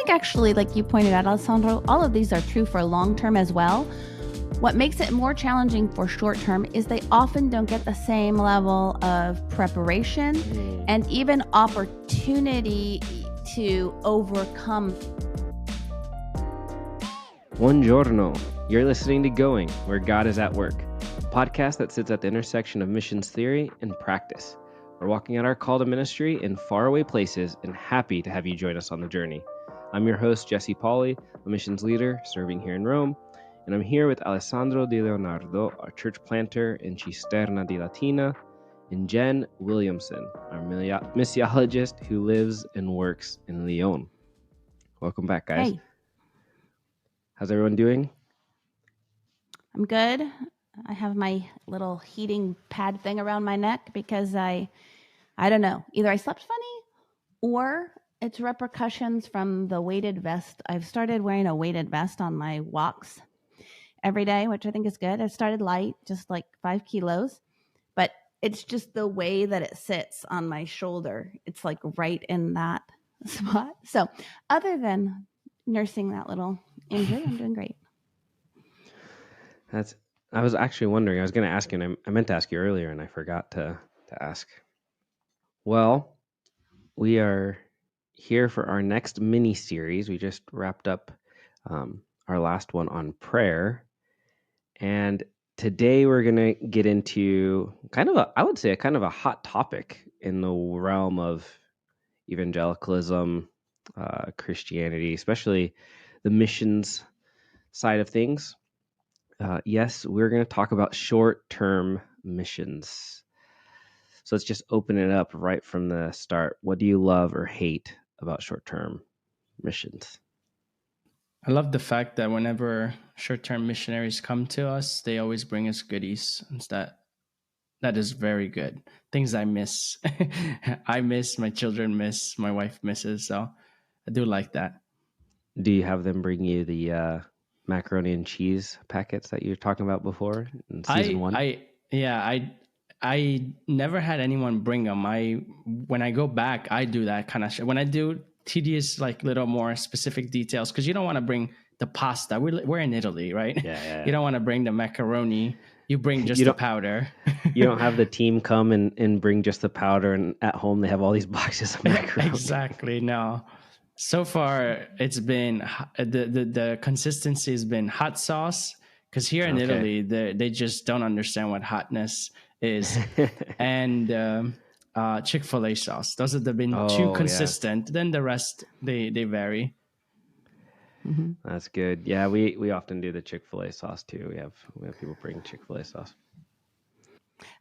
think actually, like you pointed out, Alessandro, all of these are true for long-term as well. What makes it more challenging for short-term is they often don't get the same level of preparation and even opportunity to overcome. Buongiorno. You're listening to Going, Where God is at Work, a podcast that sits at the intersection of missions theory and practice. We're walking out our call to ministry in faraway places and happy to have you join us on the journey. I'm your host, Jesse Pauli, a missions leader serving here in Rome, and I'm here with Alessandro Di Leonardo, our church planter in Cisterna di Latina, and Jen Williamson, our missiologist who lives and works in Lyon. Welcome back, guys. Hey. How's everyone doing? I'm good. I have my little heating pad thing around my neck because I don't know, either I slept funny or it's repercussions from the weighted vest. I've started wearing a weighted vest on my walks every day, which I think is good. I started light, just like 5 kilos, but it's just the way that it sits on my shoulder. It's like right in that spot. So other than nursing that little injury, I'm doing great. I was actually wondering, I was going to ask you, and I meant to ask you earlier, and I forgot to ask. Well, we are here for our next mini-series. We just wrapped up our last one on prayer, and today we're going to get into kind of a hot topic in the realm of evangelicalism, Christianity, especially the missions side of things. Yes, we're going to talk about short-term missions. So let's just open it up right from the start. What do you love or hate about short-term missions? I love the fact that whenever short-term missionaries come to us, they always bring us goodies. And that is very good. Things I miss. I miss, my children miss, my wife misses. So I do like that. Do you have them bring you the macaroni and cheese packets that you were talking about before in season 1? I never had anyone bring them. When I go back, I do that kind of shit. When I do tedious, like little more specific details, because you don't want to bring the pasta. We're in Italy, right? Yeah. You don't want to bring the macaroni. You bring just the powder. You don't have the team come and bring just the powder, and at home they have all these boxes of macaroni. Exactly. No. So far, it's been the consistency has been hot sauce, because here in Italy, they just don't understand what hotness is, and Chick-fil-A sauce. Those have been too consistent. Yes. Then the rest they vary. Mm-hmm. That's good. Yeah, we often do the Chick-fil-A sauce too. We have people bring Chick-fil-A sauce.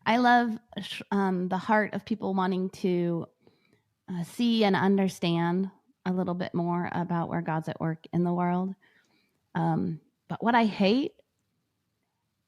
I love the heart of people wanting to see and understand a little bit more about where God's at work in the world. But what I hate,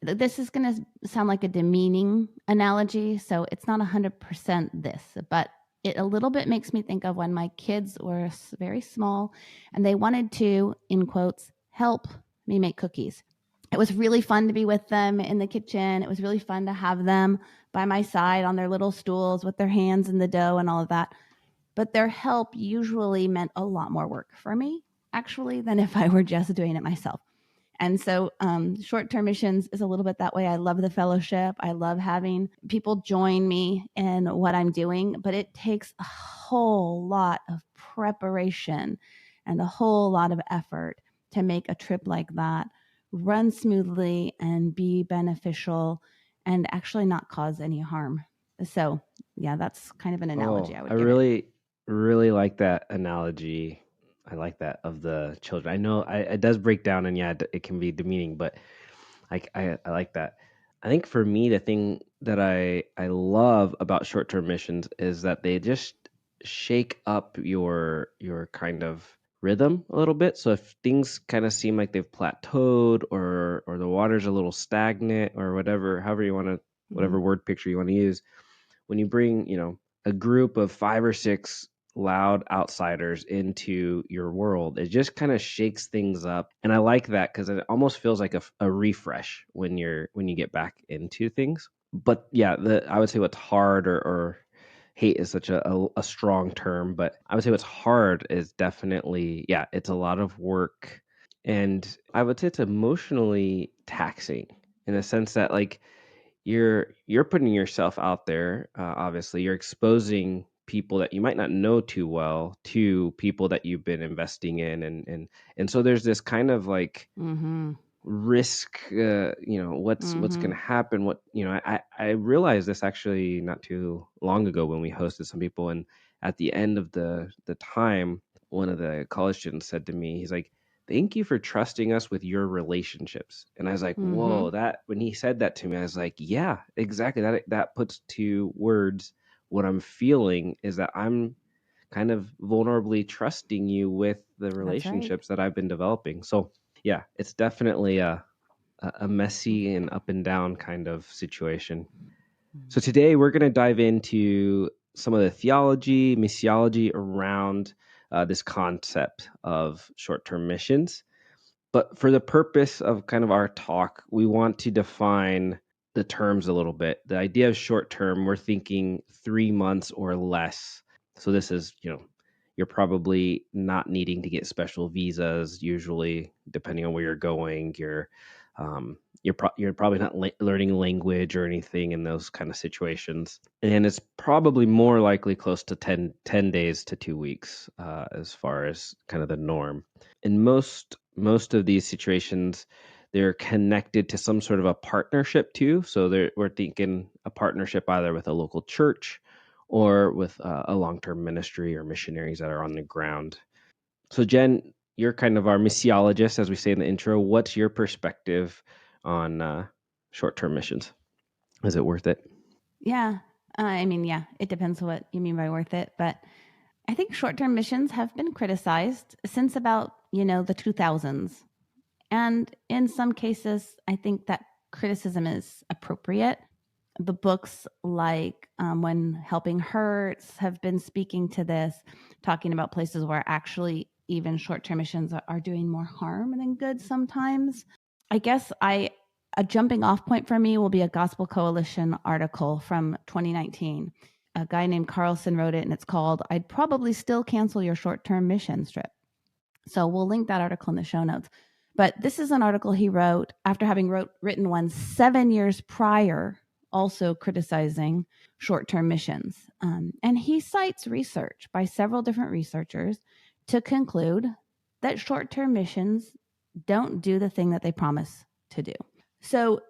this is going to sound like a demeaning analogy, so it's not 100% this, but it a little bit makes me think of when my kids were very small and they wanted to, in quotes, help me make cookies. It was really fun to be with them in the kitchen. It was really fun to have them by my side on their little stools with their hands in the dough and all of that. But their help usually meant a lot more work for me, actually, than if I were just doing it myself. And so short-term missions is a little bit that way. I love the fellowship. I love having people join me in what I'm doing, but it takes a whole lot of preparation and a whole lot of effort to make a trip like that run smoothly and be beneficial and actually not cause any harm. So yeah, that's kind of an analogy I would give. Really like that analogy. I like that of the children. I know it does break down, and it can be demeaning, but I like that. I think for me, the thing that I love about short-term missions is that they just shake up your kind of rhythm a little bit. So if things kind of seem like they've plateaued or the water's a little stagnant or whatever, whatever word picture you want to use, when you bring, a group of 5 or 6 loud outsiders into your world, it just kind of shakes things up. And I like that because it almost feels like a refresh when you get back into things. But yeah, I would say what's hard or hate is such a strong term, but I would say what's hard is definitely, it's a lot of work. And I would say it's emotionally taxing in the sense that like you're putting yourself out there. Obviously, you're exposing people that you might not know too well to people that you've been investing in, and so there's this kind of like risk. What's going to happen? I realized this actually not too long ago when we hosted some people, and at the end of the time, one of the college students said to me, he's like, "Thank you for trusting us with your relationships." And I was like, whoa, that when he said that to me, I was like, yeah, exactly. That puts to words what I'm feeling, is that I'm kind of vulnerably trusting you with the relationships that I've been developing. So yeah, it's definitely a messy and up and down kind of situation. So today we're going to dive into some of the theology, missiology around this concept of short-term missions. But for the purpose of kind of our talk, we want to define the terms a little bit. The idea of short-term, we're thinking 3 months or less. So this is, you're probably not needing to get special visas. Usually, depending on where you're going, you're probably not learning language or anything in those kind of situations. And it's probably more likely close to 10 days to 2 weeks as far as kind of the norm. In most of these situations, they're connected to some sort of a partnership too. So we're thinking a partnership either with a local church or with a long-term ministry or missionaries that are on the ground. So Jen, you're kind of our missiologist, as we say in the intro. What's your perspective on short-term missions? Is it worth it? Yeah. It depends what you mean by worth it. But I think short-term missions have been criticized since about, the 2000s. And in some cases, I think that criticism is appropriate. The books like When Helping Hurts have been speaking to this, talking about places where actually even short-term missions are doing more harm than good sometimes. I guess a jumping off point for me will be a Gospel Coalition article from 2019. A guy named Carlson wrote it, and it's called, "I'd Probably Still Cancel Your Short-Term Mission Trip." So we'll link that article in the show notes. But this is an article he wrote after having written one 7 years prior, also criticizing short-term missions. And he cites research by several different researchers to conclude that short-term missions don't do the thing that they promise to do. So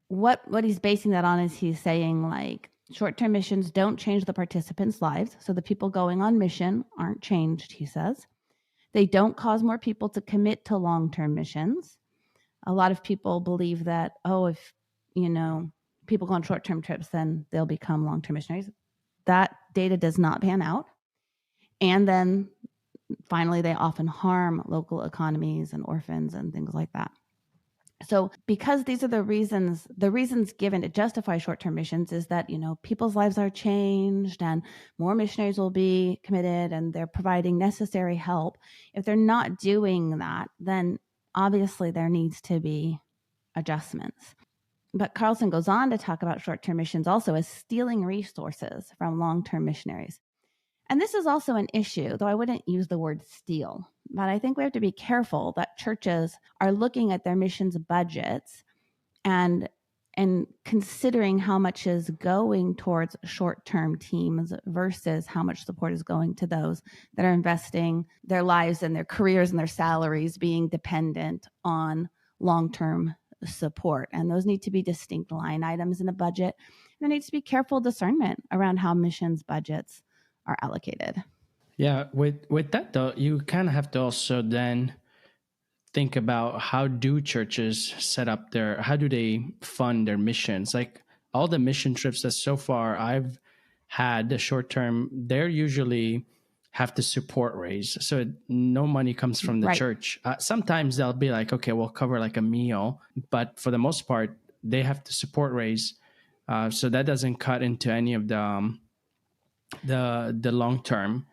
what he's basing that on is he's saying, like, short-term missions don't change the participants' lives. So the people going on mission aren't changed, he says. They don't cause more people to commit to long-term missions. A lot of people believe that, if, people go on short-term trips, then they'll become long-term missionaries. That data does not pan out. And then finally, they often harm local economies and orphans and things like that. So because these are the reasons given to justify short-term missions is that, people's lives are changed and more missionaries will be committed and they're providing necessary help. If they're not doing that, then obviously there needs to be adjustments. But Carlson goes on to talk about short-term missions also as stealing resources from long-term missionaries. And this is also an issue, though I wouldn't use the word steal. But I think we have to be careful that churches are looking at their missions budgets and considering how much is going towards short-term teams versus how much support is going to those that are investing their lives and their careers and their salaries being dependent on long-term support. And those need to be distinct line items in a budget. There needs to be careful discernment around how missions budgets are allocated. Yeah, with that though, you kind of have to also then think about how do churches set up how do they fund their missions? Like all the mission trips that so far I've had, the short term, they're usually have to support raise. So no money comes from the church. Sometimes they'll be like, okay, we'll cover like a meal. But for the most part, they have to support raise. So that doesn't cut into any of the long term.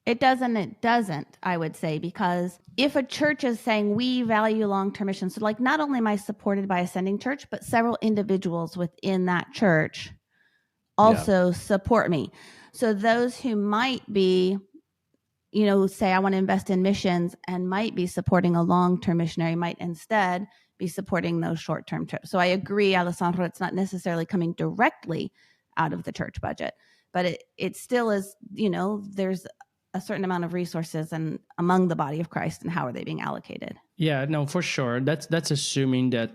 It doesn't, I would say, because if a church is saying we value long-term missions, so like not only am I supported by a sending church, but several individuals within that church also support me. So those who might be, say, I want to invest in missions and might be supporting a long-term missionary might instead be supporting those short-term trips. So I agree, Alessandro, it's not necessarily coming directly out of the church budget, but it still is, there's a certain amount of resources and among the body of Christ, and how are they being allocated? Yeah, no, for sure. That's assuming that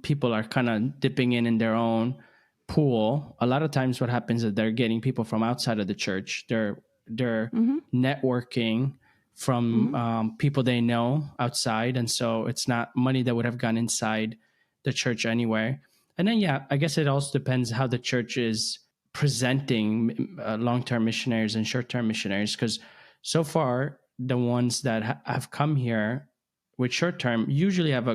people are kind of dipping in their own pool. A lot of times what happens is they're getting people from outside of the church. They're networking from people they know outside, and so it's not money that would have gone inside the church anyway. And then, yeah, I guess it also depends how the church is presenting long-term missionaries and short-term missionaries, because so far the ones that have come here with short-term usually have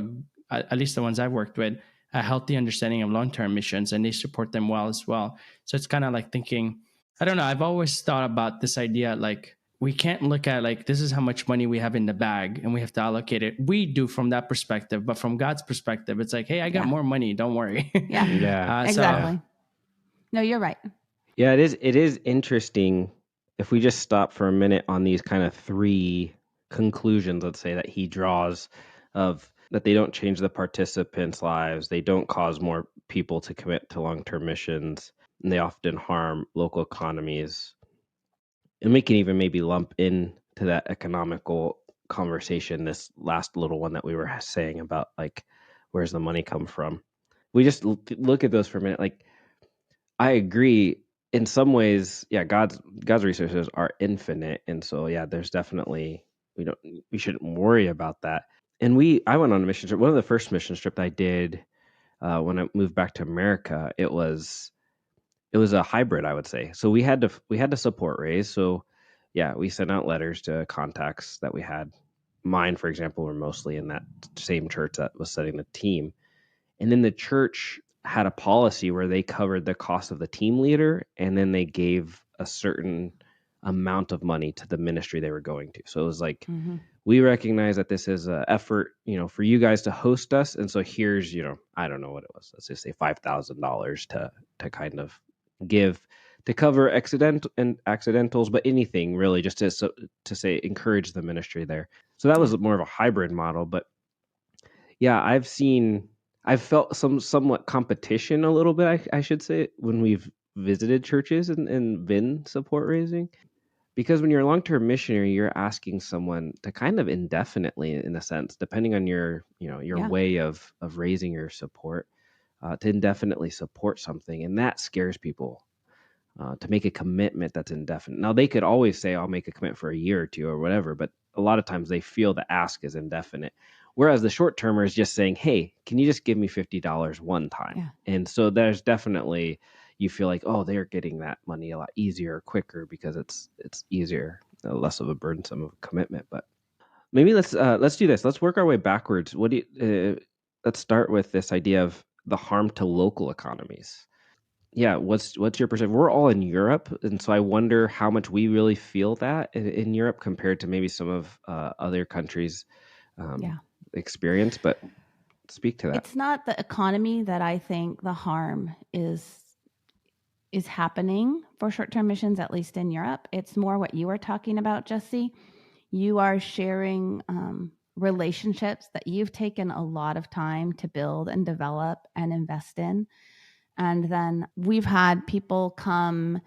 at least the ones I've worked with, a healthy understanding of long-term missions, and they support them well as well. So it's kind of like thinking, I don't know, I've always thought about this idea, like, we can't look at like, this is how much money we have in the bag and we have to allocate it. We do from that perspective, but from God's perspective, it's like, hey, I got more money, don't worry. Yeah. Exactly. No, you're right. Yeah, it is interesting if we just stop for a minute on these kind of three conclusions, let's say, that he draws, of that they don't change the participants' lives, they don't cause more people to commit to long-term missions, and they often harm local economies. And we can even maybe lump in to that economical conversation, this last little one that we were saying about, like, where's the money come from? We just look at those for a minute. Like, I agree. In some ways, yeah, God's resources are infinite, and so yeah, there's definitely we shouldn't worry about that. And I went on a mission trip. One of the first mission trip that I did when I moved back to America, it was a hybrid, I would say. So we had to support raise. So yeah, we sent out letters to contacts that we had. Mine, for example, were mostly in that same church that was setting the team. And then the church had a policy where they covered the cost of the team leader, and then they gave a certain amount of money to the ministry they were going to. So it was like, we recognize that this is an effort, for you guys to host us. And so here's, I don't know what it was. Let's just say $5,000 to kind of give to cover accidentals, but anything really, just to say, encourage the ministry there. So that was more of a hybrid model. But yeah, I've felt somewhat competition a little bit, I should say, when we've visited churches and been support raising. Because when you're a long-term missionary, you're asking someone to kind of indefinitely, in a sense, depending on your way of raising your support, to indefinitely support something. And that scares people, to make a commitment that's indefinite. Now, they could always say, I'll make a commitment for a year or two or whatever, but a lot of times they feel the ask is indefinite. Whereas the short termer is just saying, hey, can you just give me $50 one time? Yeah. And so there's definitely, you feel like, oh, they're getting that money a lot easier, quicker, because it's easier, less of a burdensome of a commitment. But maybe let's do this. Let's work our way backwards. Let's start with this idea of the harm to local economies. Yeah, what's your perspective? We're all in Europe, and so I wonder how much we really feel that in Europe compared to maybe some of other countries' experience. But speak to that. It's not the economy that I think the harm is happening for short-term missions, at least in Europe. It's more what you were talking about, Jesse. You are sharing relationships that you've taken a lot of time to build and develop and invest in. And then we've had people come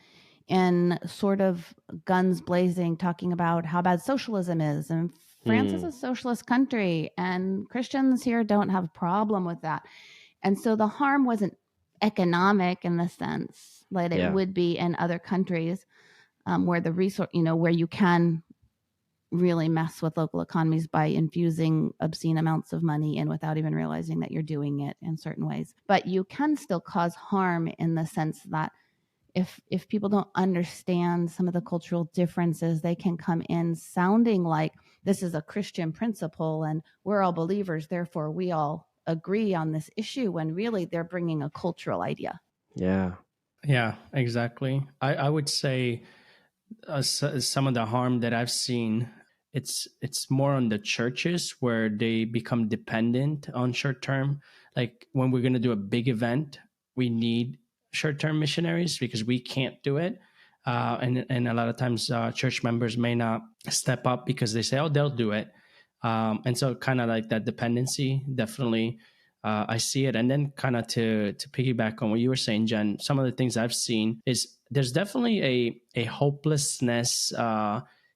in sort of guns blazing, talking about how bad socialism is. And France is a socialist country, and Christians here don't have a problem with that. And so the harm wasn't economic in the sense like it would be in other countries, where the resource, where you can really mess with local economies by infusing obscene amounts of money in without even realizing that you're doing it in certain ways. But you can still cause harm in the sense that if people don't understand some of the cultural differences, they can come in sounding like this is a Christian principle and we're all believers, therefore we all agree on this issue, when really they're bringing a cultural idea. Yeah, exactly. I would say some of the harm that I've seen, it's more on the churches where they become dependent on short term. Like when we're going to do a big event, we need short term missionaries because we can't do it. And a lot of times church members may not step up because they say, oh, they'll do it. And so kind of like that dependency, definitely I see it. And then kind of to piggyback on what you were saying, Jen, some of the things I've seen is there's definitely a hopelessness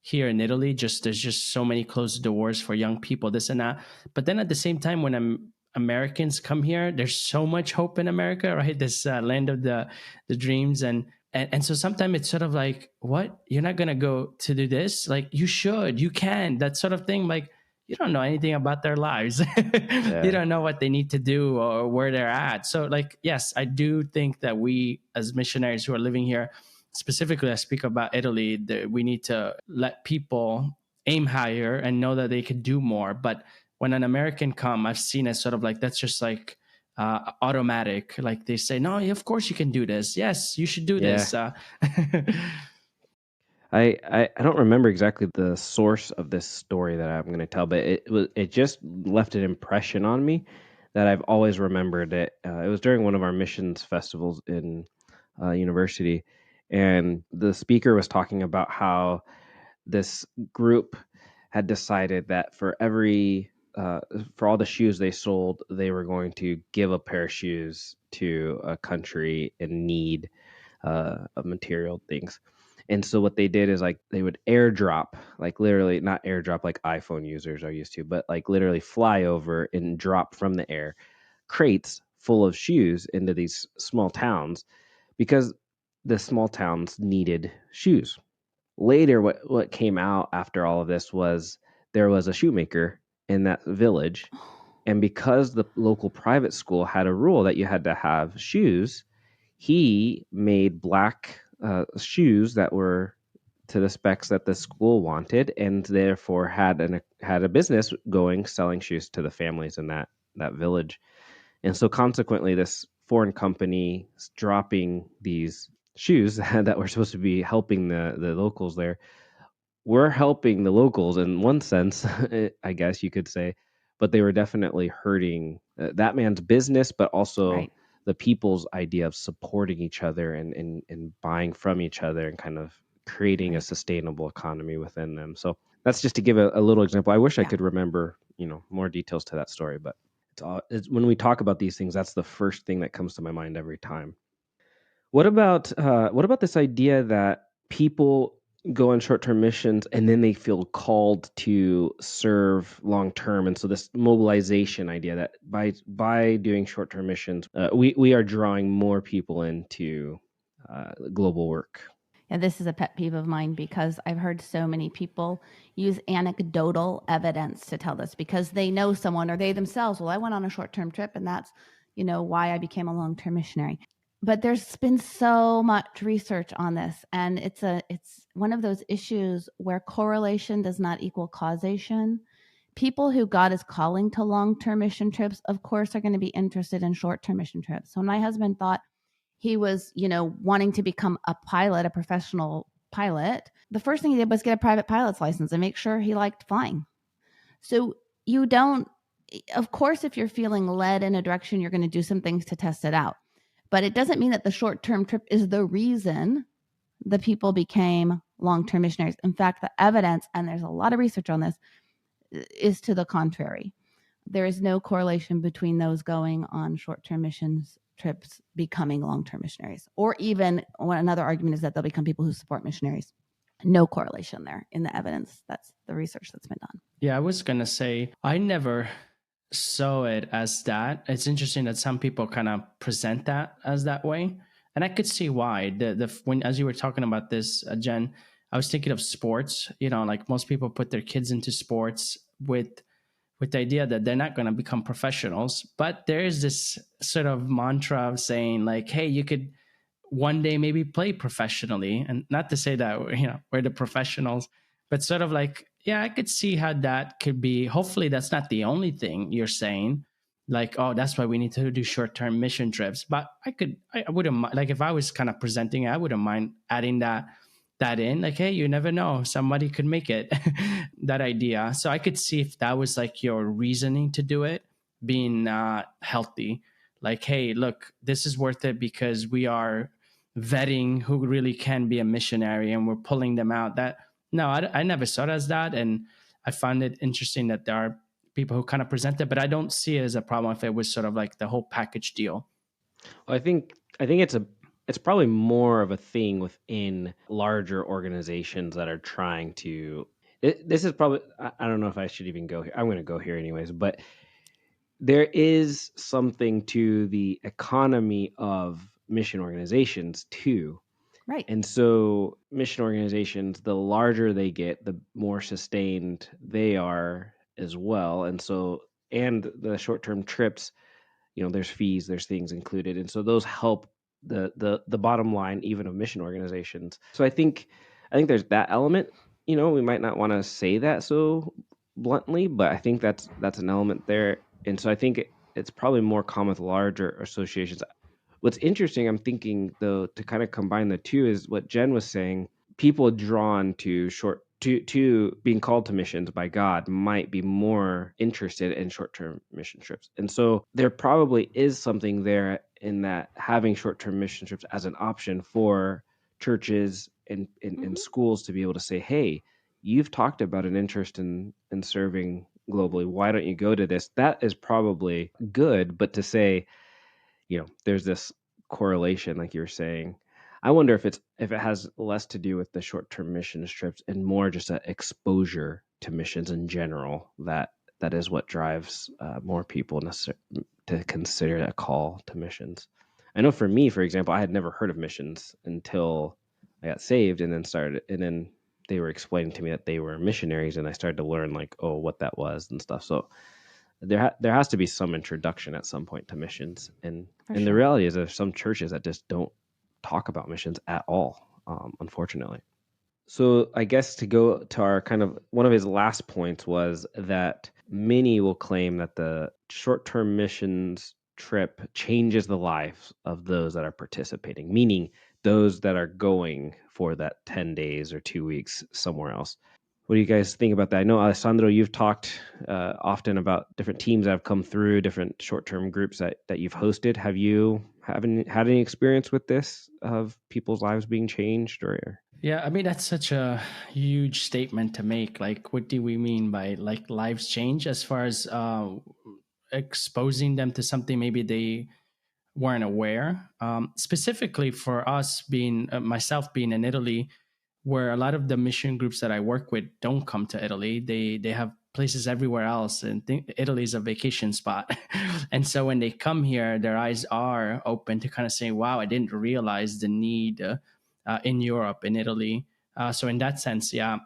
here in Italy. There's just so many closed doors for young people, this and that. But then at the same time, when Americans come here, there's so much hope in America, right? This land of the dreams. And so sometimes it's sort of like, what? You're not going to go to do this? Like, you should, you can, that sort of thing. Like, you don't know anything about their lives. You don't know what they need to do or where they're at. So, like, yes, I do think that we, as missionaries who are living here, specifically, I speak about Italy, that we need to let people aim higher and know that they could do more. But when an American come, I've seen it sort of like, that's just like, automatic. Like they say, no, of course you can do this. Yes, you should do this. I don't remember exactly the source of this story that I'm going to tell, but it just left an impression on me that I've always remembered it. It was during one of our missions festivals in university, and the speaker was talking about how this group had decided that for all the shoes they sold, they were going to give a pair of shoes to a country in need of material things. And so what they did is like they would airdrop, like literally not airdrop like iPhone users are used to, but like literally fly over and drop from the air crates full of shoes into these small towns because the small towns needed shoes. Later, what came out after all of this was there was a shoemaker in that village. And because the local private school had a rule that you had to have shoes, he made black shoes that were to the specs that the school wanted, and therefore had a business going selling shoes to the families in that village. And so consequently, this foreign company dropping these shoes that were supposed to be helping the locals there, we're helping the locals in one sense, I guess you could say, but they were definitely hurting that man's business, but also Right. the people's idea of supporting each other and buying from each other and kind of creating a Right. sustainable economy within them. So that's just to give a little example. I wish I Yeah. could remember, more details to that story, but it's when we talk about these things, that's the first thing that comes to my mind every time. What about this idea that people go on short-term missions and then they feel called to serve long-term, and so this mobilization idea that by doing short-term missions, we are drawing more people into global work. Yeah, this is a pet peeve of mine because I've heard so many people use anecdotal evidence to tell this because they know someone or they themselves, well, I went on a short-term trip and that's, why I became a long-term missionary. But there's been so much research on this, and it's one of those issues where correlation does not equal causation. People who God is calling to long-term mission trips, of course, are going to be interested in short-term mission trips. So when my husband thought he was, wanting to become a pilot, a professional pilot, the first thing he did was get a private pilot's license and make sure he liked flying. So you don't, of course, if you're feeling led in a direction, you're going to do some things to test it out. But it doesn't mean that the short-term trip is the reason the people became long-term missionaries. In fact, the evidence, and there's a lot of research on this, is to the contrary. There is no correlation between those going on short-term missions trips becoming long-term missionaries, or even another argument is that they'll become people who support missionaries. No correlation there in the evidence. That's the research that's been done. Yeah, I was going to say, I never saw it as that. It's interesting that some people kind of present that as that way. And I could see why. When as you were talking about this, Jen, I was thinking of sports. Like most people put their kids into sports with the idea that they're not going to become professionals, but there is this sort of mantra of saying like, hey, you could one day maybe play professionally. And not to say that we're the professionals, but sort of like, yeah, I could see how that could be. Hopefully that's not the only thing you're saying, like, oh, that's why we need to do short-term mission trips. But I wouldn't mind, like if I was kind of presenting, I wouldn't mind adding that in, like, hey, you never know, somebody could make it. That idea. So I could see if that was like your reasoning to do it, being healthy, like, hey, look, this is worth it because we are vetting who really can be a missionary and we're pulling them out. That no, I never saw it as that, and I find it interesting that there are people who kind of present it, but I don't see it as a problem if it was sort of like the whole package deal. Well, I think it's probably more of a thing within larger organizations that are trying to. This is probably, I don't know if I should even go here. I'm going to go here anyways, but there is something to the economy of mission organizations too. Right. And so mission organizations, the larger they get, the more sustained they are as well. And so, and the short-term trips, there's fees, there's things included. And so those help the bottom line even of mission organizations. So I think there's that element. We might not want to say that so bluntly, but I think that's an element there. And so I think it's probably more common with larger associations. What's interesting, I'm thinking though, to kind of combine the two is what Jen was saying. People drawn to to being called to missions by God might be more interested in short-term mission trips. And so there probably is something there in that having short-term mission trips as an option for churches and schools to be able to say, hey, you've talked about an interest in serving globally. Why don't you go to this? That is probably good, but to say, there's this correlation, like you were saying. I wonder if it has less to do with the short-term missions trips and more just an exposure to missions in general. That is what drives more people to consider a call to missions. I know for me, for example, I had never heard of missions until I got saved, and then they were explaining to me that they were missionaries, and I started to learn what that was and stuff. So there has to be some introduction at some point to missions, and the reality is there's some churches that just don't talk about missions at all, unfortunately. So I guess to go to our kind of one of his last points was that many will claim that the short-term missions trip changes the lives of those that are participating, meaning those that are going for that 10 days or 2 weeks somewhere else. What do you guys think about that? I know, Alessandro, you've talked often about different teams that have come through, different short-term groups that you've hosted. Have you had any experience with this, of people's lives being changed? Or Yeah, I mean, that's such a huge statement to make. Like, what do we mean by like lives change as far as exposing them to something maybe they weren't aware? Specifically for us being, myself being in Italy, where a lot of the mission groups that I work with don't come to Italy. They have places everywhere else, and Italy is a vacation spot. And so when they come here, their eyes are open to kind of saying, "Wow, I didn't realize the need in Europe, in Italy." So in that sense, yeah.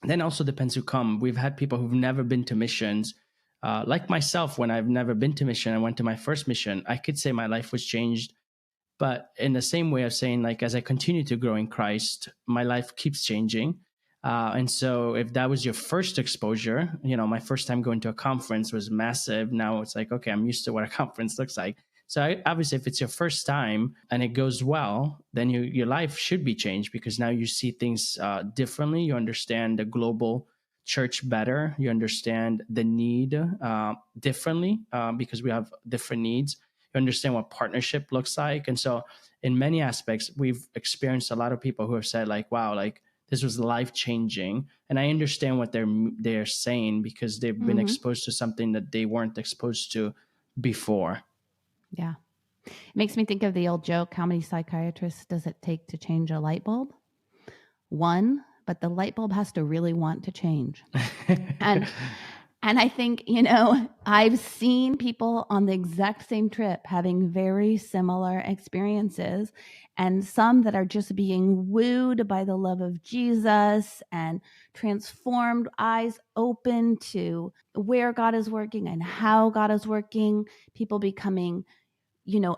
Then also depends who come. We've had people who've never been to missions. Like myself, when I've never been to mission, I went to my first mission. I could say my life was changed, but in the same way of saying, like, as I continue to grow in Christ, my life keeps changing. And so if that was your first exposure, my first time going to a conference was massive. Now it's like, okay, I'm used to what a conference looks like. So obviously, if it's your first time and it goes well, then your life should be changed, because now you see things differently. You understand the global church better. You understand the need differently, because we have different needs. You understand what partnership looks like. And so in many aspects, we've experienced a lot of people who have said, like, wow, like this was life changing. And I understand what they're saying, because they've been exposed to something that they weren't exposed to before. Yeah. It makes me think of the old joke, how many psychiatrists does it take to change a light bulb? One, but the light bulb has to really want to change. And I think, I've seen people on the exact same trip having very similar experiences, and some that are just being wooed by the love of Jesus and transformed, eyes open to where God is working and how God is working, people becoming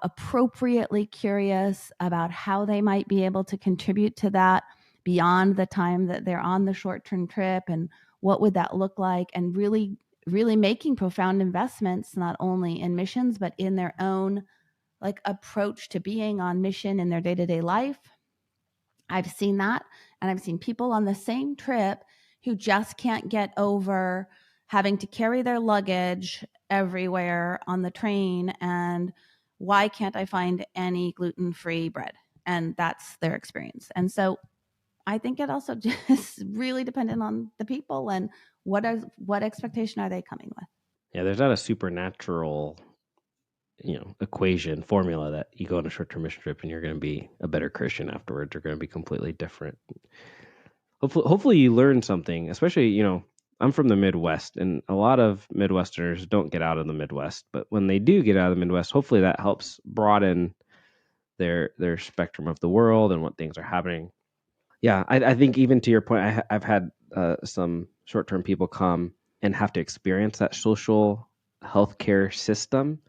appropriately curious about how they might be able to contribute to that beyond the time that they're on the short-term trip, and what would that look like, and really, really making profound investments, not only in missions, but in their own approach to being on mission in their day-to-day life. I've seen that, and I've seen people on the same trip who just can't get over having to carry their luggage everywhere on the train, and why can't I find any gluten-free bread? and that's their experience. And so I think it also just really dependent on the people and what expectation are they coming with. Yeah, there's not a supernatural, equation, formula that you go on a short-term mission trip and you're going to be a better Christian afterwards. You're going to be completely different. Hopefully you learn something, especially, I'm from the Midwest, and a lot of Midwesterners don't get out of the Midwest. But when they do get out of the Midwest, hopefully that helps broaden their spectrum of the world and what things are happening. Yeah, I think even to your point, I've had some short-term people come and have to experience that social healthcare system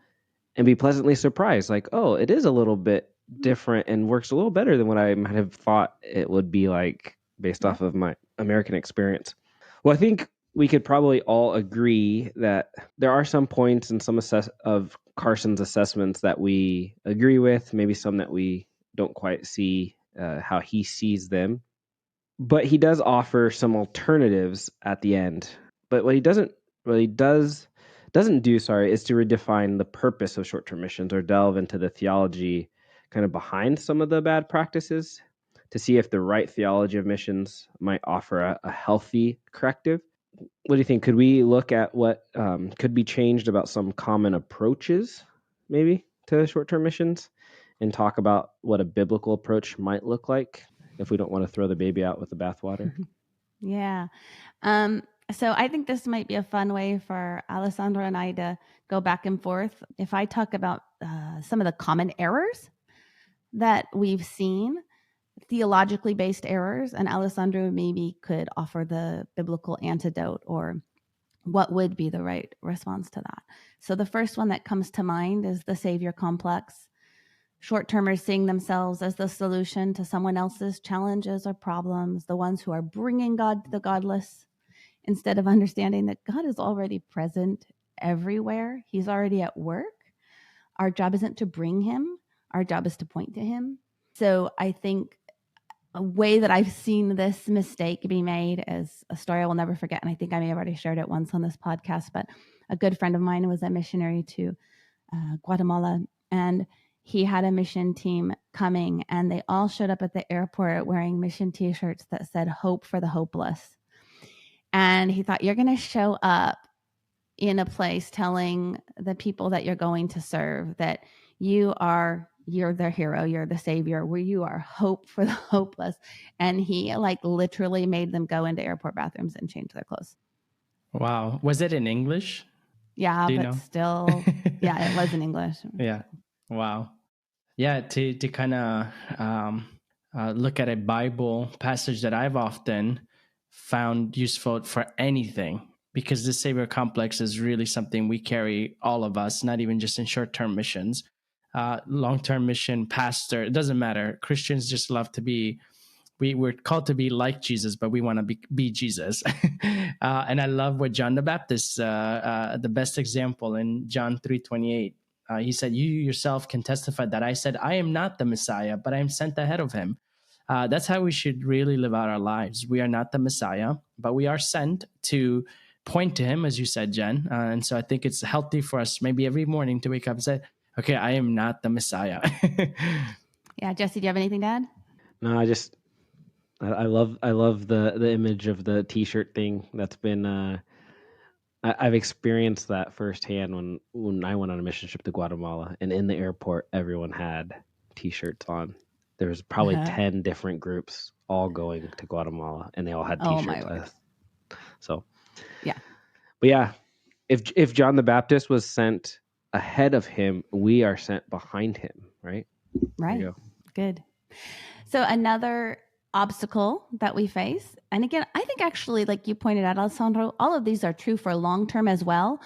and be pleasantly surprised. Like, oh, it is a little bit different and works a little better than what I might have thought it would be like based off of my American experience. Well, I think we could probably all agree that there are some points in some of Carson's assessments that we agree with, maybe some that we don't quite see how he sees them. But he does offer some alternatives at the end. But what he doesn't do, is to redefine the purpose of short-term missions or delve into the theology kind of behind some of the bad practices to see if the right theology of missions might offer a healthy corrective. What do you think? Could we look at what could be changed about some common approaches, maybe, to short-term missions and talk about what a biblical approach might look like if we don't want to throw the baby out with the bathwater? Yeah. So I think this might be a fun way for Alessandro and I to go back and forth. If I talk about some of the common errors that we've seen, theologically based errors, and Alessandro maybe could offer the biblical antidote or what would be the right response to that. So the first one that comes to mind is the savior complex. Short-termers seeing themselves as the solution to someone else's challenges or problems, the ones who are bringing God to the godless, instead of understanding that God is already present everywhere. He's already at work. Our job isn't to bring him. Our job is to point to him. So I think a way that I've seen this mistake be made is a story I will never forget. And I think I may have already shared it once on this podcast, but a good friend of mine was a missionary to Guatemala, and he had a mission team coming, and they all showed up at the airport wearing mission t-shirts that said "Hope for the Hopeless." And he thought, you're going to show up in a place telling the people that you're going to serve that you're their hero, you're the savior, where you are hope for the hopeless. And he literally made them go into airport bathrooms and change their clothes. Wow. Was it in English? Yeah, but still, yeah, it was in English. Yeah. Wow. Yeah, to kind of look at a Bible passage that I've often found useful for anything, because the savior complex is really something we carry, all of us, not even just in short-term missions, long-term mission, pastor, it doesn't matter. Christians just love to be, we're called to be like Jesus, but we want to be Jesus. And I love what John the Baptist, the best example in John 3:28, he said, you yourself can testify that I said, I am not the Messiah, but I am sent ahead of him. That's how we should really live out our lives. We are not the Messiah, but we are sent to point to him, as you said, Jen. And so I think it's healthy for us maybe every morning to wake up and say, okay, I am not the Messiah. Yeah. Jesse, do you have anything to add? No, I love the image of the t-shirt thing. That's been I've experienced that firsthand when I went on a mission trip to Guatemala, and in the airport everyone had t-shirts on. There was probably 10 different groups all going to Guatemala, and they all had t-shirts. Oh, my word. So yeah. But yeah, if John the Baptist was sent ahead of him, we are sent behind him, right? Right. Good. So another obstacle that we face, and again, I think actually, like you pointed out, Alessandro, all of these are true for long-term as well.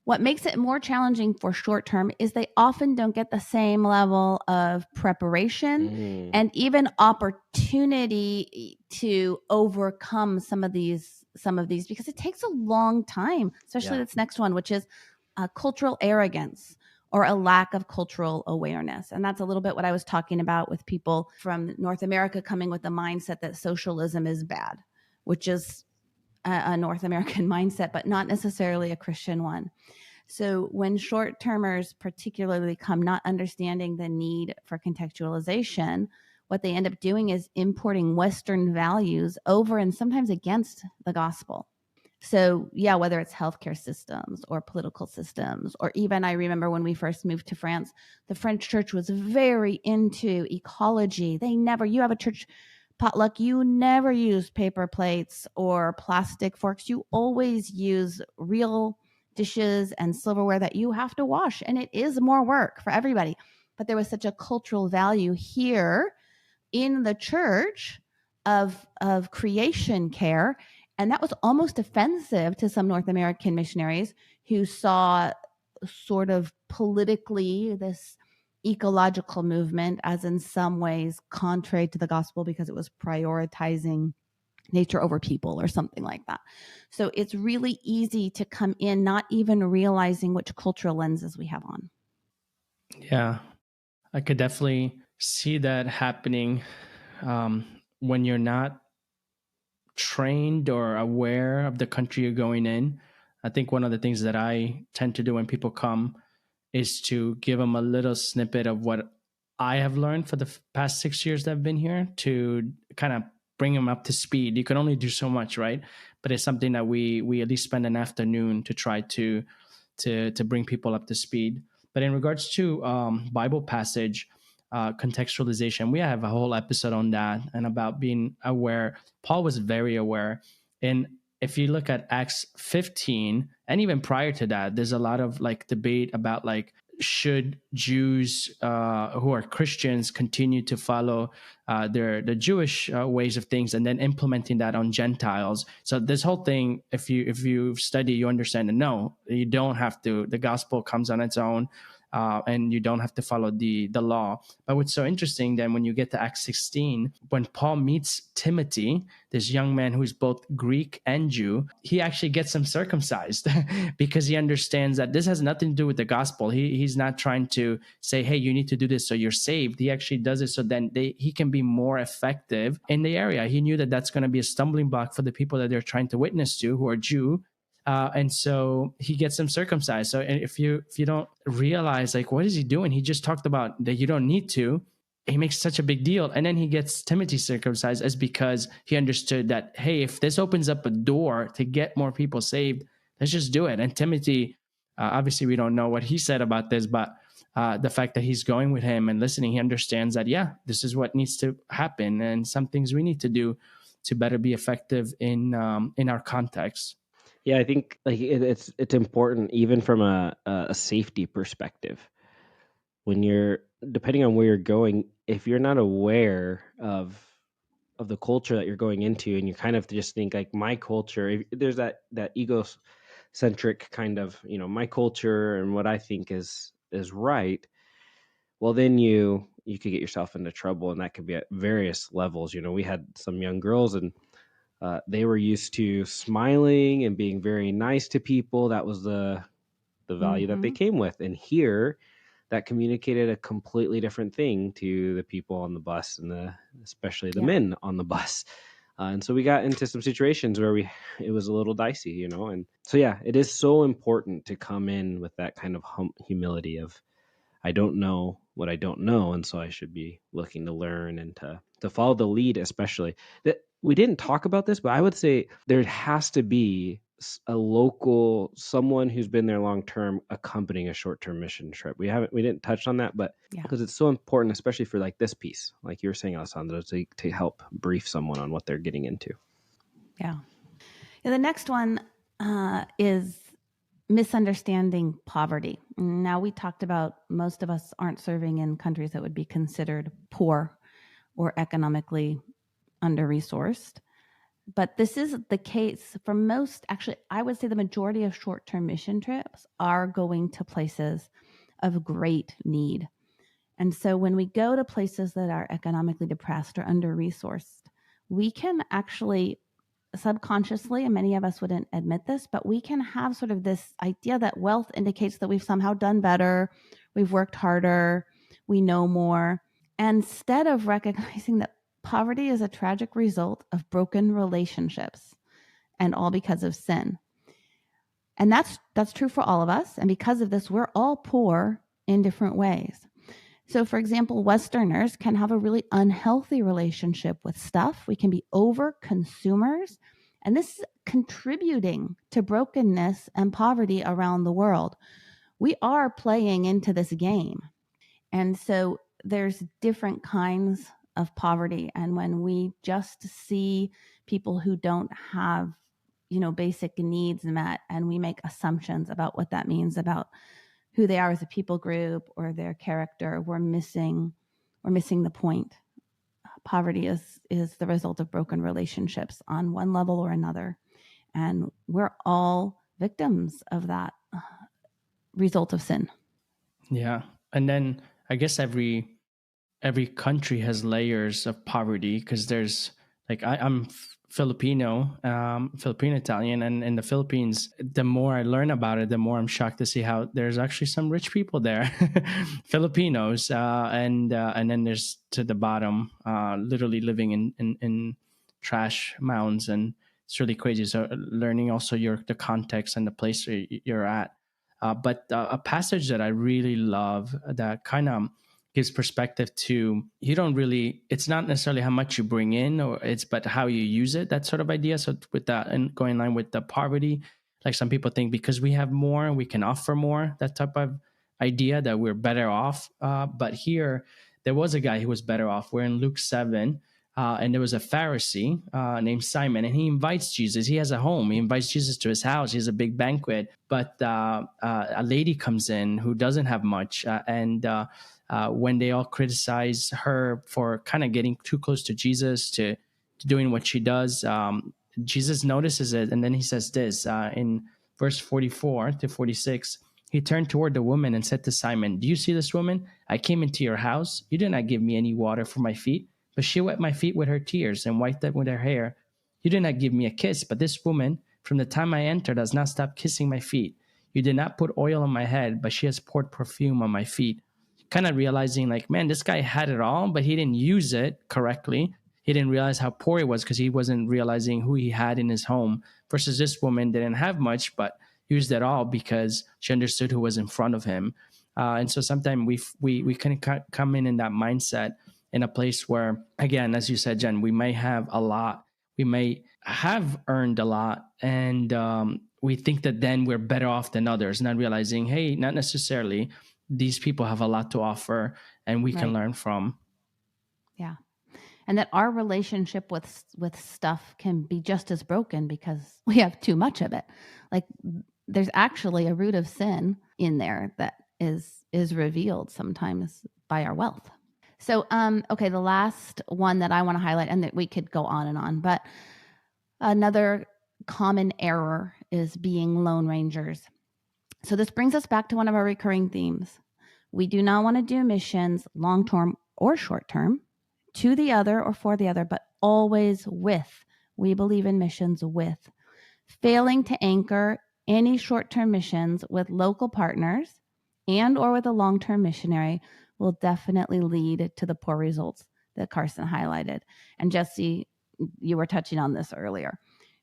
What makes it more challenging for short-term is they often don't get the same level of preparation and even opportunity to overcome some of these, because it takes a long time, especially this next one, which is cultural arrogance or a lack of cultural awareness. And that's a little bit what I was talking about with people from North America coming with the mindset that socialism is bad, which is a North American mindset, but not necessarily a Christian one. So when short-termers particularly come not understanding the need for contextualization, what they end up doing is importing Western values over and sometimes against the gospel. So yeah, whether it's healthcare systems or political systems, or even I remember when we first moved to France, the French church was very into ecology. You have a church potluck, you never use paper plates or plastic forks. You always use real dishes and silverware that you have to wash. And it is more work for everybody. But there was such a cultural value here in the church of creation care. And that was almost offensive to some North American missionaries who saw sort of politically this ecological movement as in some ways contrary to the gospel because it was prioritizing nature over people or something like that. So it's really easy to come in not even realizing which cultural lenses we have on. Yeah, I could definitely see that happening when you're not trained or aware of the country you're going in. I think one of the things that I tend to do when people come is to give them a little snippet of what I have learned for the past 6 years that I've been here to kind of bring them up to speed. You can only do so much, right? But it's something that we at least spend an afternoon to try to bring people up to speed. But in regards to Bible passage contextualization, we have a whole episode on that and about being aware. Paul was very aware. And if you look at Acts 15, and even prior to that, there's a lot of like debate about like, should Jews who are Christians continue to follow the Jewish ways of things and then implementing that on Gentiles? So this whole thing, if you study, you understand that no, you don't have to. The gospel comes on its own. And you don't have to follow the law. But what's so interesting then when you get to Acts 16, when Paul meets Timothy, this young man who's both Greek and Jew, he actually gets him circumcised because he understands that this has nothing to do with the gospel. He's not trying to say, hey, you need to do this so you're saved. He actually does it so then he can be more effective in the area. He knew that that's going to be a stumbling block for the people that they're trying to witness to who are Jew. And so he gets them circumcised. So if you don't realize, like, what is he doing? He just talked about that you don't need to. He makes such a big deal. And then he gets Timothy circumcised as because he understood that, hey, if this opens up a door to get more people saved, let's just do it. And Timothy, obviously we don't know what he said about this, but the fact that he's going with him and listening, he understands that, yeah, this is what needs to happen. And some things we need to do to better be effective in our context. Yeah, I think like it's important even from a safety perspective. When you're depending on where you're going, if you're not aware of the culture that you're going into, and you kind of just think like my culture, there's that egocentric kind of, my culture and what I think is right. Well, then you could get yourself into trouble, and that could be at various levels. We had some young girls, and they were used to smiling and being very nice to people. That was the value that they came with. And here, that communicated a completely different thing to the people on the bus, and especially the men on the bus. And so we got into some situations where it was a little dicey, And so, yeah, it is so important to come in with that kind of humility of, I don't know what I don't know, and so I should be looking to learn and to follow the lead, especially. That we didn't talk about this, but I would say there has to be a local, someone who's been there long term accompanying a short-term mission trip. We didn't touch on that, but because it's so important, especially for like this piece, like you were saying, Alessandro, to help brief someone on what they're getting into. Yeah. The next one is misunderstanding poverty. Now, we talked about most of us aren't serving in countries that would be considered poor or economically under-resourced. But this is the case for most, actually, I would say the majority of short-term mission trips are going to places of great need. And so when we go to places that are economically depressed or under-resourced, we can actually subconsciously, and many of us wouldn't admit this, but we can have sort of this idea that wealth indicates that we've somehow done better, we've worked harder, we know more, instead of recognizing that poverty is a tragic result of broken relationships, and all because of sin. And that's true for all of us. And because of this, we're all poor in different ways. So, for example, Westerners can have a really unhealthy relationship with stuff. We can be over consumers. And this is contributing to brokenness and poverty around the world. We are playing into this game. And so there's different kinds of poverty. And when we just see people who don't have, basic needs met, and we make assumptions about what that means about who they are as a people group or their character, we're missing the point. Poverty is the result of broken relationships on one level or another. And we're all victims of that result of sin. Yeah. And then I guess every country has layers of poverty, because there's like I'm Filipino, Filipino Italian, and in the Philippines, the more I learn about it, the more I'm shocked to see how there's actually some rich people there, Filipinos, and then there's to the bottom, literally living in trash mounds, and it's really crazy. So learning also the context and the place you're at. But a passage that I really love that kind of gives perspective to, it's not necessarily how much you bring in, but how you use it, that sort of idea. So with that, and going in line with the poverty, like some people think because we have more, we can offer more, that type of idea that we're better off. But here, there was a guy who was better off. We're in Luke 7. And there was a Pharisee named Simon, and he invites Jesus. He has a home. He invites Jesus to his house. He has a big banquet. But a lady comes in who doesn't have much. And when they all criticize her for kind of getting too close to Jesus, to doing what she does, Jesus notices it. And then he says this in verse 44 to 46. He turned toward the woman and said to Simon, "Do you see this woman? I came into your house. You did not give me any water for my feet, but she wet my feet with her tears and wiped them with her hair. You did not give me a kiss, but this woman, from the time I entered, has not stopped kissing my feet. You did not put oil on my head, but she has poured perfume on my feet." Kind of realizing, like, man, this guy had it all, but he didn't use it correctly. He didn't realize how poor he was because he wasn't realizing who he had in his home, versus this woman didn't have much, but used it all because she understood who was in front of him. And so sometimes we can come in that mindset, in a place where, again, as you said, Jen, we may have a lot, we may have earned a lot, and we think that then we're better off than others, not realizing, hey, not necessarily. These people have a lot to offer, and we can learn from. Yeah. And that our relationship with stuff can be just as broken because we have too much of it. Like, there's actually a root of sin in there that is revealed sometimes by our wealth. So, okay, the last one that I want to highlight, and that we could go on and on, but another common error is being lone rangers. So this brings us back to one of our recurring themes. We do not want to do missions, long-term or short-term, to the other or for the other, but always with. We believe in missions with. Failing to anchor any short-term missions with local partners and or with a long-term missionary will definitely lead to the poor results that Carson highlighted. And Jesse, you were touching on this earlier.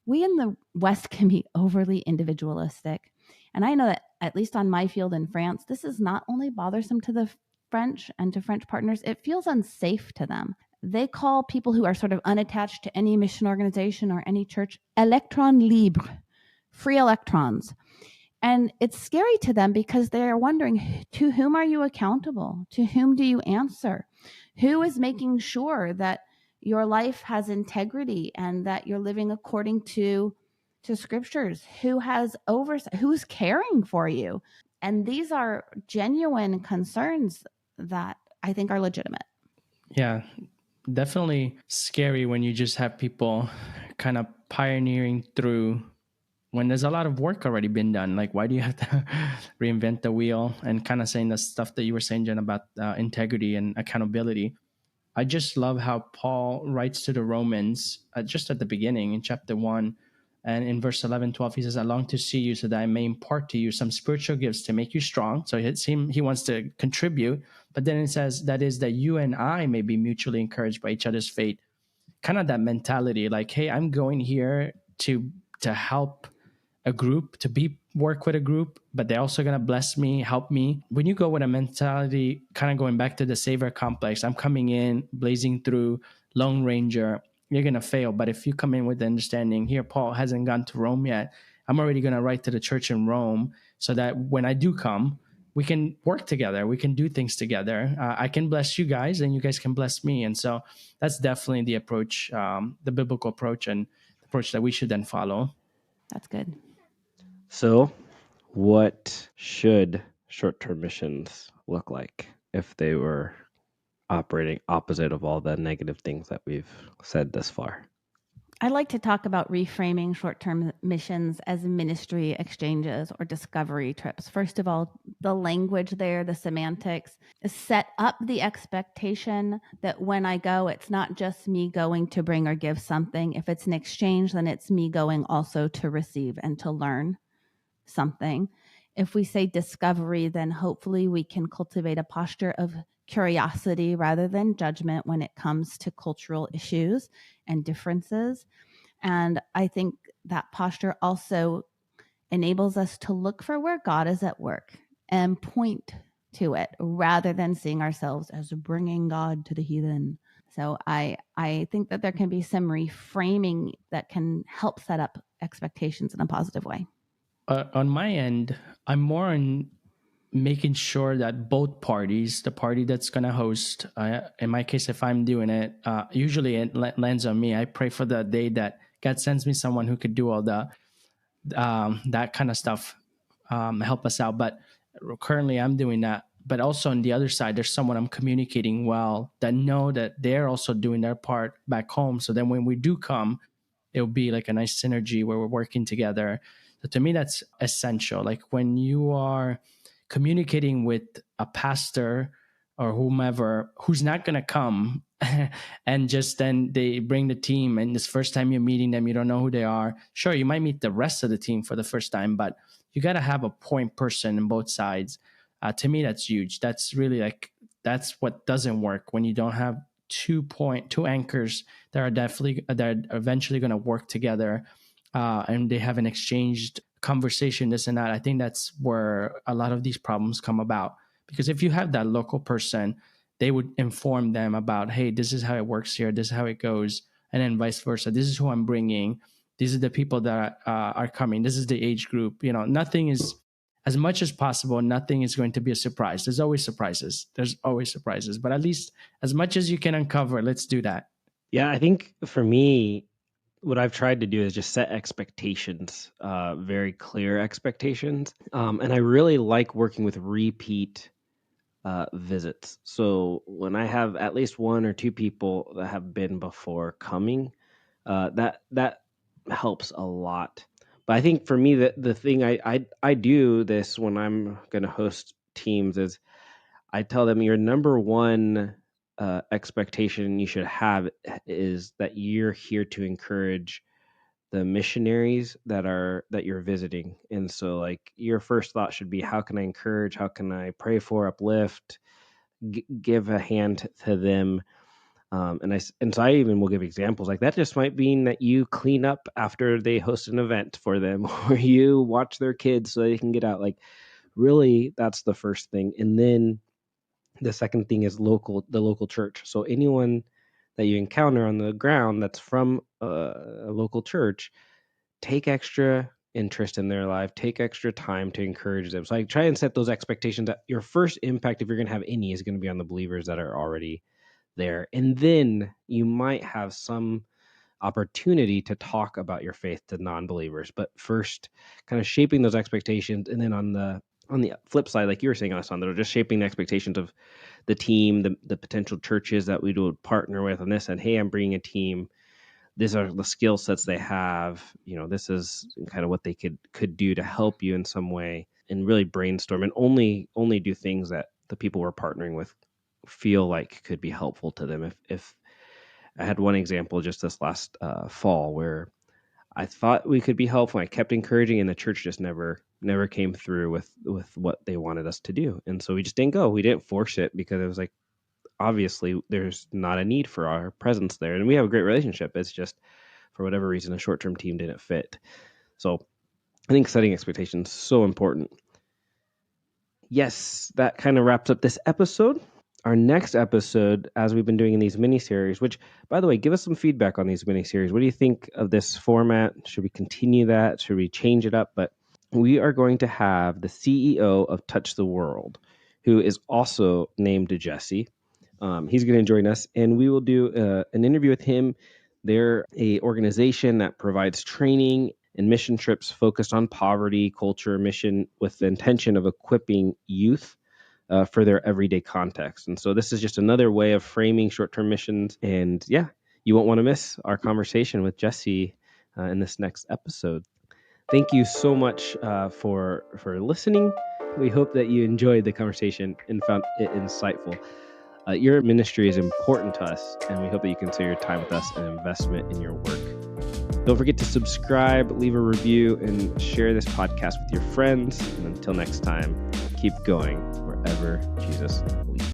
We in the West can be overly individualistic. And I know that, at least on my field in France, this is not only bothersome to the French and to French partners, it feels unsafe to them. They call people who are sort of unattached to any mission organization or any church électrons libres, free electrons. And it's scary to them because they're wondering, to whom are you accountable? To whom do you answer? Who is making sure that your life has integrity and that you're living according to scriptures? Who has oversight? Who's caring for you? And these are genuine concerns that I think are legitimate. Yeah, definitely scary when you just have people kind of pioneering through when there's a lot of work already been done. Like, why do you have to reinvent the wheel? And kind of saying the stuff that you were saying, Jen, about integrity and accountability. I just love how Paul writes to the Romans just at the beginning in chapter 1. And in verse 11, 12, he says, "I long to see you so that I may impart to you some spiritual gifts to make you strong." So he wants to contribute. But then it says, "That is, that you and I may be mutually encouraged by each other's faith." Kind of that mentality, like, hey, I'm going here to help a group, to be work with a group, but they're also going to bless me, help me. When you go with a mentality, kind of going back to the savior complex, I'm coming in, blazing through, Lone Ranger, you're going to fail. But if you come in with the understanding, here, Paul hasn't gone to Rome yet, I'm already going to write to the church in Rome so that when I do come, we can work together. We can do things together. I can bless you guys and you guys can bless me. And so that's definitely the approach, the biblical approach, and the approach that we should then follow. That's good. So, what should short-term missions look like if they were operating opposite of all the negative things that we've said this far? I like to talk about reframing short-term missions as ministry exchanges or discovery trips. First of all, the language there, the semantics, set up the expectation that when I go, it's not just me going to bring or give something. If it's an exchange, then it's me going also to receive and to learn something. If we say discovery, then hopefully we can cultivate a posture of curiosity rather than judgment when it comes to cultural issues and differences. And I think that posture also enables us to look for where God is at work and point to it rather than seeing ourselves as bringing God to the heathen. So I think that there can be some reframing that can help set up expectations in a positive way. On my end, I'm more on making sure that both parties, the party that's going to host, in my case, if I'm doing it, usually it lands on me. I pray for the day that God sends me someone who could do all the that kind of stuff, help us out. But currently I'm doing that. But also on the other side, there's someone I'm communicating well that know that they're also doing their part back home. So then when we do come, it'll be like a nice synergy where we're working together. So to me, that's essential. Like when you are communicating with a pastor or whomever who's not going to come and just then they bring the team and this first time you're meeting them, you don't know who they are. Sure, you might meet the rest of the team for the first time, but you got to have a point person on both sides. To me, that's huge. That's really like, that's what doesn't work when you don't have two anchors that are definitely that are eventually going to work together, and they have an exchanged conversation, this and that. I think that's where a lot of these problems come about, because if you have that local person, they would inform them about, hey, this is how it works here, this is how it goes, and then vice versa. This is who I'm bringing. These are the people that are coming. This is the age group. Nothing is, as much as possible, nothing is going to be a surprise. There's always surprises. But at least as much as you can uncover, let's do that. Yeah, I think for me, what I've tried to do is just set expectations, very clear expectations. And I really like working with repeat visits. So when I have at least one or two people that have been before coming, that helps a lot. But I think for me, the thing I do this when I'm going to host teams is I tell them your number one expectation you should have is that you're here to encourage the missionaries that you're visiting. And so like your first thought should be, how can I encourage, how can I pray for, uplift, give a hand to them. And so I even will give examples like that. Just might mean that you clean up after they host an event for them, or you watch their kids so they can get out. Like really, that's the first thing. And then the second thing is the local church. So anyone that you encounter on the ground that's from a local church, take extra interest in their life, take extra time to encourage them. So I try and set those expectations that your first impact, if you're going to have any, is going to be on the believers that are already there. And then you might have some opportunity to talk about your faith to non-believers, but first kind of shaping those expectations. And then on the flip side, like you were saying, Alessandro, just shaping the expectations of the team, the potential churches that we would partner with on this. And hey, I'm bringing a team. These are the skill sets they have. This is kind of what they could do to help you in some way, and really brainstorm and only do things that the people we're partnering with feel like could be helpful to them. If I had one example just this last fall where I thought we could be helpful, I kept encouraging, and the church just never came through with what they wanted us to do, and so we just didn't go. We didn't force it because it was like, obviously there's not a need for our presence there, and we have a great relationship. It's just for whatever reason a short-term team didn't fit. So I think setting expectations is so important. Yes, that kind of wraps up this episode. Our next episode, as we've been doing in these mini-series, which, by the way, give us some feedback on these mini-series. What do you think of this format? Should we continue that? Should we change it up? But we are going to have the CEO of Touch the World, who is also named Jesse. He's going to join us, and we will do an interview with him. They're an organization that provides training and mission trips focused on poverty, culture, mission, with the intention of equipping youth for their everyday context. And so this is just another way of framing short-term missions. And yeah, you won't want to miss our conversation with Jesse in this next episode. Thank you so much for listening. We hope that you enjoyed the conversation and found it insightful. Your ministry is important to us, and we hope that you consider your time with us an investment in your work. Don't forget to subscribe, leave a review, and share this podcast with your friends. And until next time, keep going wherever Jesus